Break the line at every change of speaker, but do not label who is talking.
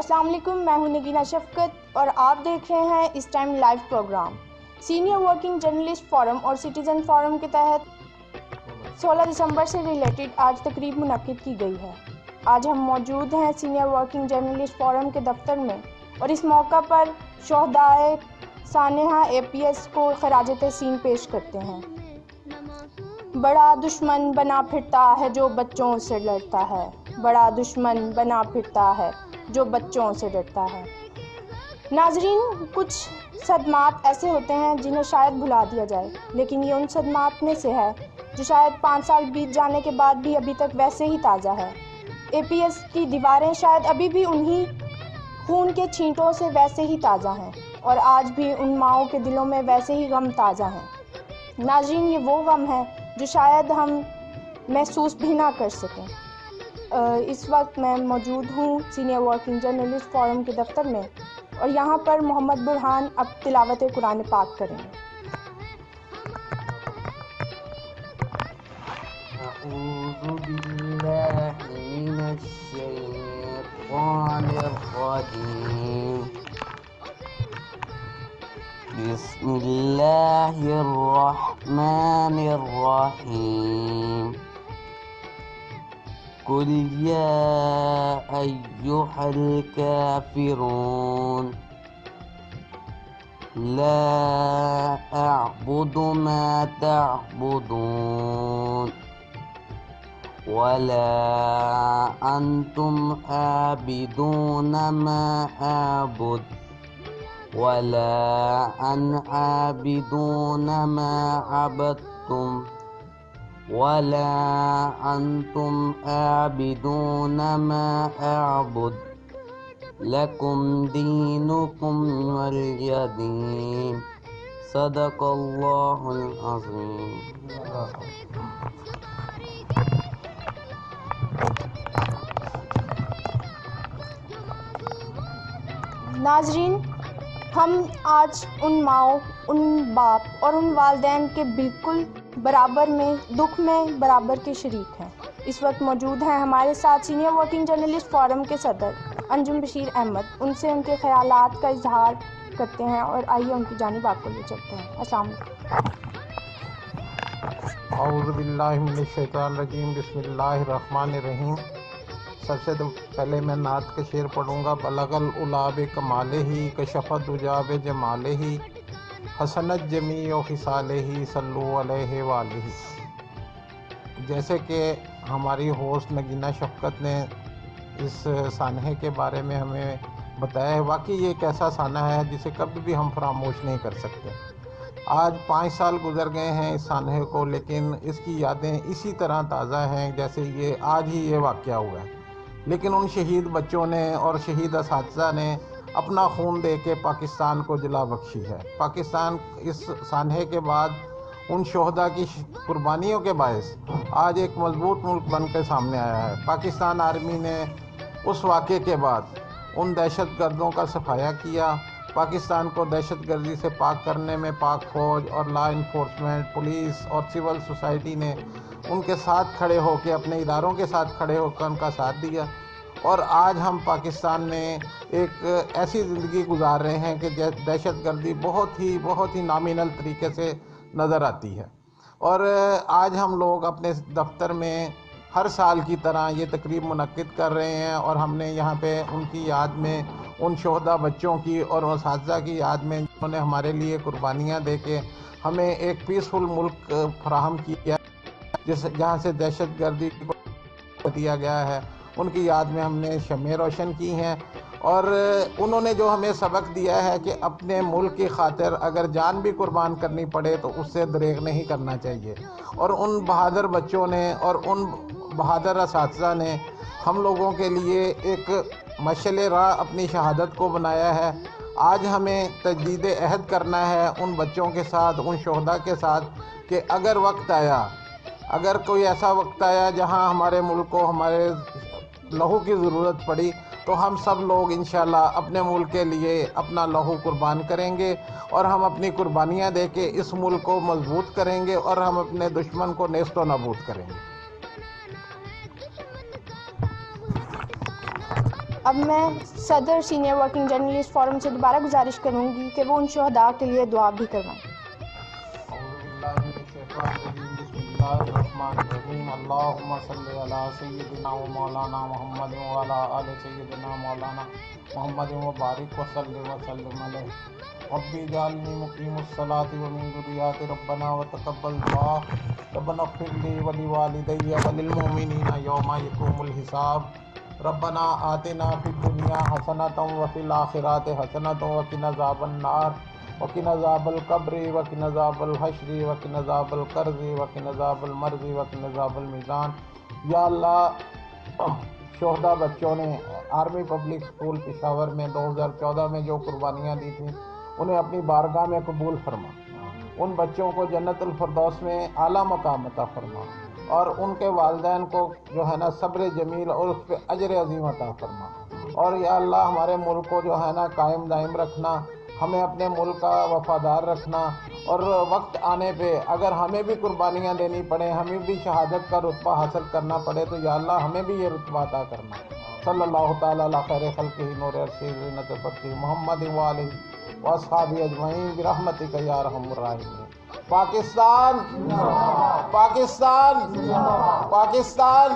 अस्सलाम वालेकुम, मैं हूं नगीना शफकत और आप देख रहे हैं इस time live program. Senior working journalist forum और सिटीज़न फोरम के तहत 16 दिसंबर से रिलेटेड आज तकरीब मुनक्किद की गई है। आज हम मौजूद हैं सीनियर वर्किंग जर्नलिस्ट फोरम के दफ्तर में और इस मौका पर शोहदाए सानेहा APS को खराज तहसीन पेश करते हैं। बड़ा दुश्मन बना फिरता है जो बच्चों से लड़ता है, बड़ा दुश्मन बना फिरता है जो बच्चों से डरता है। नाजरीन, कुछ सदमात ऐसे होते हैं जिन्हें शायद भुला दिया जाए, लेकिन ये उन सदमात में से है जो शायद 5 साल बीत जाने के बाद भी अभी तक वैसे ही ताज़ा है। APS की दीवारें शायद अभी भी उन्हीं खून के छींटों से वैसे ही ताज़ा हैं और आज भी उन माँओं के दिलों में वैसे ही गम ताज़ा हैं। नाजरीन, ये वो गम है जो शायद हम महसूस भी ना कर सकें। इस वक्त मैं मौजूद हूँ सीनियर वर्किंग जर्नलिस्ट फोरम के दफ्तर में और यहाँ पर मोहम्मद बुरहान अब तिलावत कुरान पाक करेंगे।
अऊज़ु बिल्लाहि मिनश शैतानिर रजीम। बिस्मिल्लाहिर रहमानिर रहीम। कुल या अय्युहल काफिरून ला अअबुदु मा तअबुदून वला अंतुम आबिदून मा अअबुद वला अन आबिदून मा अबदतुम वला अंतुम आबिदून मा अअबुद लकुम दीनुकुम वलिय दीन। सदक़ल्लाहुल अज़ीम।
नाजरीन, हम आज उन माँओं, उन बाप और उन वालिदैन के बिल्कुल बराबर में दुख में बराबर के शरीक हैं। इस वक्त मौजूद हैं हमारे साथ सीनियर वर्किंग जर्नलिस्ट फोरम के सदर अंजुम बशीर अहमद। उनसे उनके ख्यालात का इजहार करते हैं और आइए उनकी जानिब आपको ले चलते हैं। अस्सलाम वालेकुम।
औज़ु बिल्लाहि मिनश शैतानिर रजीम। बिस्मिल्लाहिर रहमानिर रहीम। सबसे पहले मैं नात के शेर पढ़ूँगा। बलगल उलाब कमाले ही कशफत दुजाब जमाले ही हसनत जमी व खिसाले ही सल्लु अलैहि वालिही। जैसे कि हमारी होस्ट नगीना शफकत ने इस सानहे के बारे में हमें बताया है, वाकई ये एक ऐसा साना है जिसे कभी भी हम फरामोश नहीं कर सकते। आज 5 साल गुजर गए हैं इस सानहे को, लेकिन इसकी यादें इसी तरह ताज़ा हैं जैसे ये आज ही ये वाक़या हुआ है। लेकिन उन शहीद बच्चों ने और शहीद असातिज़ा ने अपना खून दे के पाकिस्तान को जला बख्शी है। पाकिस्तान इस सानहे के बाद उन शोहदा की कुर्बानियों के बायस आज एक मजबूत मुल्क बन के सामने आया है। पाकिस्तान आर्मी ने उस वाक़े के बाद उन दहशतगर्दों का सफाया किया। पाकिस्तान को दहशतगर्दी से पाक करने में पाक फ़ौज और लॉ इन्फोर्समेंट, पुलिस और सिविल सोसाइटी ने उनके साथ खड़े होकर, अपने इदारों के साथ खड़े होकर उनका साथ दिया। और आज हम पाकिस्तान में एक ऐसी ज़िंदगी गुजार रहे हैं कि दहशतगर्दी बहुत ही नॉमिनल तरीके से नज़र आती है। और आज हम लोग अपने दफ्तर में हर साल की तरह ये तकरीब मुनक्किद कर रहे हैं और हमने यहाँ पे उनकी याद में, उन शोहदा बच्चों की और असातिज़ा की याद में जिन्होंने हमारे लिए कुर्बानियाँ दे के हमें एक पीसफुल मुल्क फराहम किया, जहाँ से दहशतगर्दी को दिया गया है, उनकी याद में हमने शमें रोशन की हैं। और उन्होंने जो हमें सबक दिया है कि अपने मुल्क की खातिर अगर जान भी कुर्बान करनी पड़े तो उससे दरेग नहीं करना चाहिए। और उन बहादुर बच्चों ने और उन बहादुर असातिज़ा ने हम लोगों के लिए एक मशअल राह अपनी शहादत को बनाया है। आज हमें तजदीद अहद करना है उन बच्चों के साथ, उन शोहदा के साथ कि अगर वक्त आया, अगर कोई ऐसा वक्त आया जहां हमारे मुल्क को हमारे लहू की ज़रूरत पड़ी, तो हम सब लोग इंशाअल्लाह अपने मुल्क के लिए अपना लहू कुर्बान करेंगे और हम अपनी कुर्बानियाँ दे के इस मुल्क को मजबूत करेंगे और हम अपने दुश्मन को नेस्तो नाबूद करेंगे।
اب میں صدر سینئر ورکنگ جرنلسٹ فورم سے دوبارہ گزارش کروں گی کہ وہ ان شہداء کے لیے دعا بھی کروائیں۔
بسم اللہ الرحمن الرحیم، اللہم صلی علی سیدنا و مولانا محمد و علی آل سیدنا مولانا محمد و بارک وسلم علیہ۔ ربی اجعلنی مقیم الصلاۃ ومن ذریتی ربنا وتقبل دعا، ربنا اغفر لی ولوالدی وللمؤمنین یوم یقوم الحساب۔ ربنا آتنا فی الدنیا حسنۃ وفی الآخرۃ حسنۃ وقنا عذاب النار وقنا عذاب القبر وقنا عذاب الحشر وقنا عذاب القرض وقنا عذاب المرض وقنا عذاب المیزان۔ یا اللہ، شہداء بچوں نے آرمی پبلک اسکول پشاور میں 2014 میں جو قربانیاں دی تھیں انہیں اپنی بارگاہ میں قبول فرما، ان بچوں کو جنت الفردوس میں اعلیٰ مقام عطا فرما، اور ان کے والدین کو جو ہے نا صبر جمیل اور اس پہ اجر عظیم عطا فرما۔ اور یا اللہ، ہمارے ملک کو جو ہے نا قائم دائم رکھنا، ہمیں اپنے ملک کا وفادار رکھنا، اور وقت آنے پہ اگر ہمیں بھی قربانیاں دینی پڑیں، ہمیں بھی شہادت کا رتبہ حاصل کرنا پڑے، تو یا اللہ ہمیں بھی یہ رتبہ عطا کرنا۔ صلی اللہ تعالیٰ علی خیر خلقہ نور عرشہ زینت فتح محمد و آلہ و اصحابہ اجمعین برحمتک یا ارحم الراحمین۔ پاکستان پاکستان پاکستان